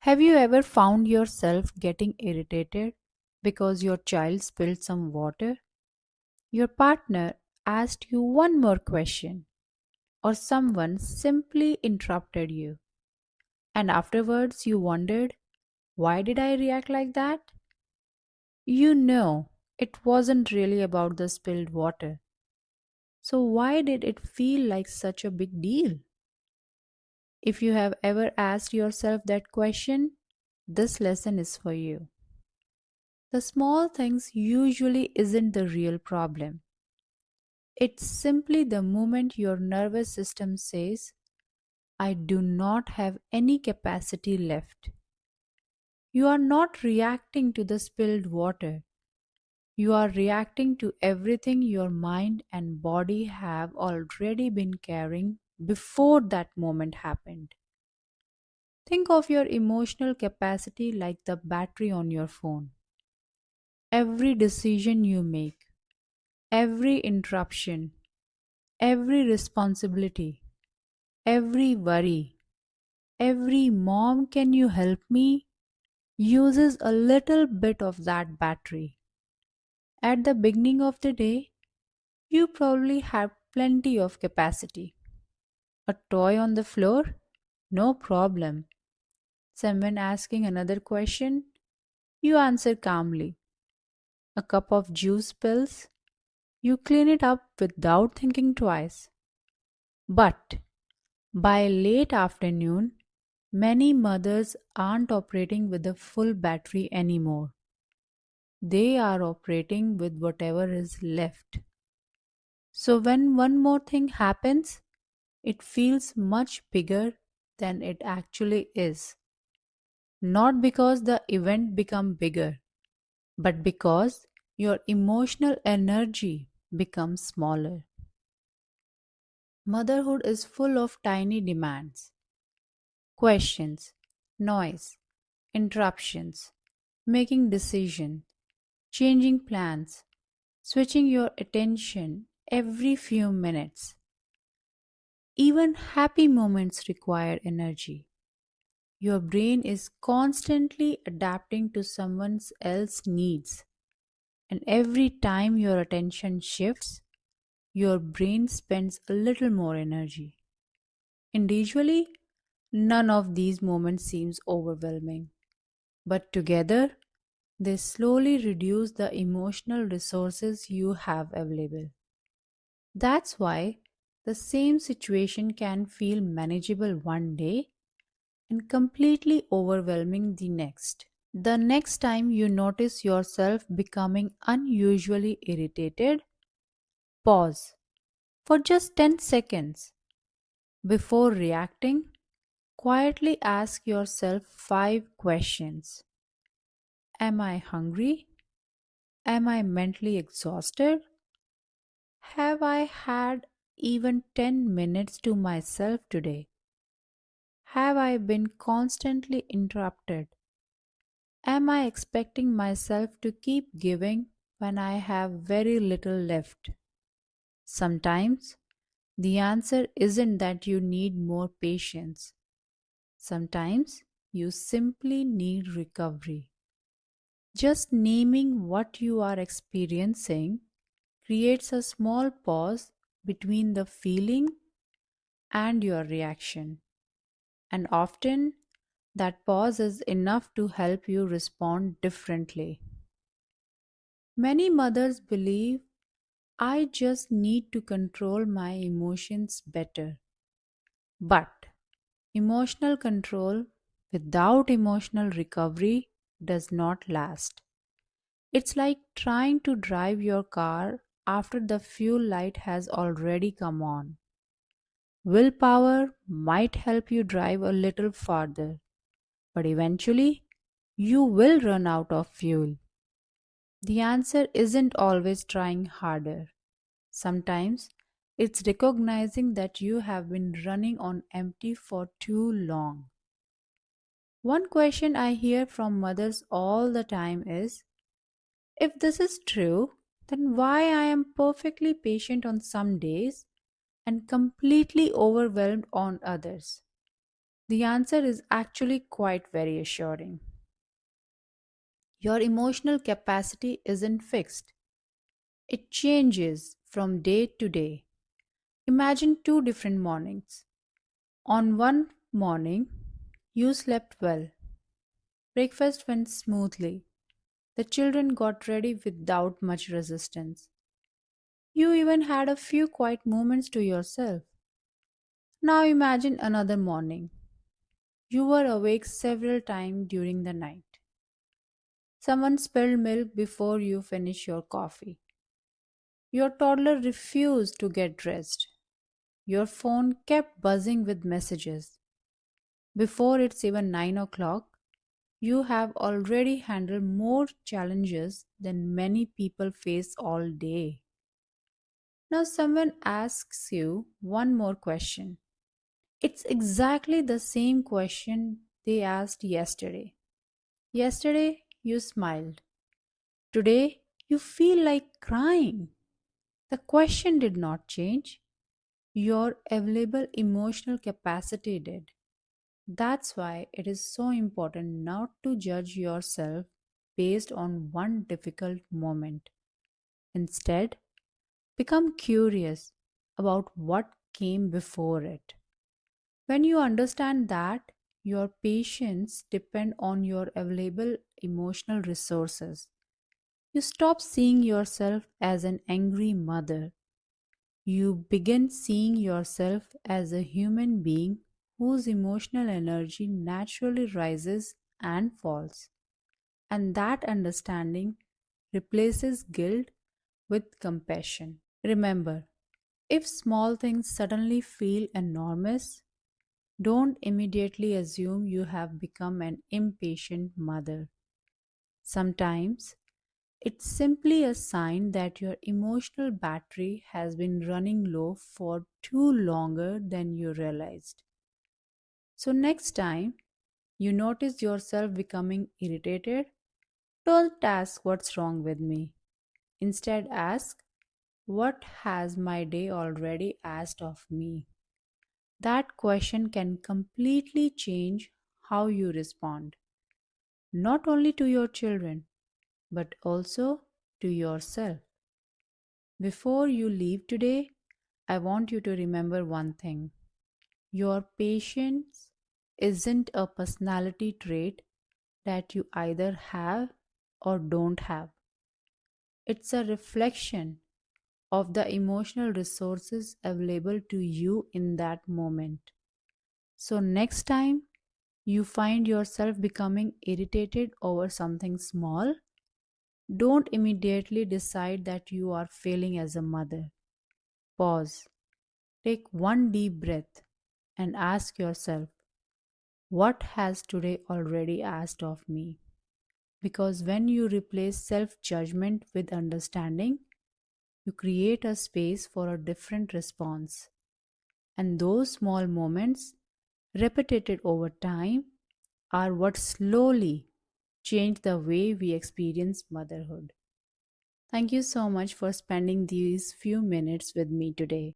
Have you ever found yourself getting irritated because your child spilled some water? Your partner asked you one more question, or someone simply interrupted you, and afterwards you wondered, why did I react like that? You know, it wasn't really about the spilled water. So, why did it feel like such a big deal? If you have ever asked yourself that question, this lesson is for you. The small things usually isn't the real problem. It's simply the moment your nervous system says, I do not have any capacity left. You are not reacting to the spilled water. You are reacting to everything your mind and body have already been carrying before that moment happened. Think of your emotional capacity like the battery on your phone. Every decision you make, every interruption, every responsibility, every worry, every mom, can you help me, uses a little bit of that battery. At the beginning of the day, you probably have plenty of capacity. A toy on the floor? No problem. Someone asking another question? You answer calmly. A cup of juice spills? You clean it up without thinking twice. But by late afternoon, many mothers aren't operating with a full battery anymore. They are operating with whatever is left. So when one more thing happens, it feels much bigger than it actually is. Not because the event become bigger, but because your emotional energy becomes smaller. Motherhood is full of tiny demands, questions, noise, interruptions, making decisions, changing plans, switching your attention every few minutes. Even happy moments require energy. Your brain is constantly adapting to someone else's needs, and every time your attention shifts, your brain spends a little more energy. Individually, none of these moments seems overwhelming, but together, they slowly reduce the emotional resources you have available. That's why the same situation can feel manageable one day and completely overwhelming the next. The next time you notice yourself becoming unusually irritated, pause for just 10 seconds. Before reacting, quietly ask yourself 5 questions. Am I hungry? Am I mentally exhausted? Have I had even 10 minutes to myself today? Have I been constantly interrupted? Am I expecting myself to keep giving when I have very little left? Sometimes the answer isn't that you need more patience. Sometimes you simply need recovery. Just naming what you are experiencing creates a small pause between the feeling and your reaction. And often, that pause is enough to help you respond differently. Many mothers believe I just need to control my emotions better. But emotional control without emotional recovery does not last. It's like trying to drive your car after the fuel light has already come on. Willpower might help you drive a little farther, but eventually you will run out of fuel. The answer isn't always trying harder. Sometimes it's recognizing that you have been running on empty for too long. One question I hear from mothers all the time is, if this is true, then why I am perfectly patient on some days and completely overwhelmed on others? The answer is actually quite very assuring. Your emotional capacity isn't fixed, it changes from day to day. Imagine two different mornings. On one morning, you slept well, breakfast went smoothly, the children got ready without much resistance. You even had a few quiet moments to yourself. Now imagine another morning. You were awake several times during the night. Someone spilled milk before you finished your coffee. Your toddler refused to get dressed. Your phone kept buzzing with messages. Before it's even 9 o'clock, you have already handled more challenges than many people face all day. Now, someone asks you one more question. It's exactly the same question they asked yesterday. Yesterday, you smiled. Today, you feel like crying. The question did not change. Your available emotional capacity did. That's why it is so important not to judge yourself based on one difficult moment. Instead, become curious about what came before it. When you understand that your patience depend on your available emotional resources, you stop seeing yourself as an angry mother. You begin seeing yourself as a human being whose emotional energy naturally rises and falls. And that understanding replaces guilt with compassion. Remember, if small things suddenly feel enormous, don't immediately assume you have become an impatient mother. Sometimes it's simply a sign that your emotional battery has been running low for too longer than you realized. So next time you notice yourself becoming irritated, don't ask what's wrong with me. Instead ask, what has my day already asked of me? That question can completely change how you respond, not only to your children, but also to yourself. Before you leave today, I want you to remember one thing. Your patience isn't a personality trait that you either have or don't have. It's a reflection of the emotional resources available to you in that moment. So, next time you find yourself becoming irritated over something small, don't immediately decide that you are failing as a mother. Pause, take one deep breath, and ask yourself, what has today already asked of me? Because when you replace self judgment with understanding, you create a space for a different response. And those small moments, repeated over time, are what slowly change the way we experience motherhood. Thank you so much for spending these few minutes with me today.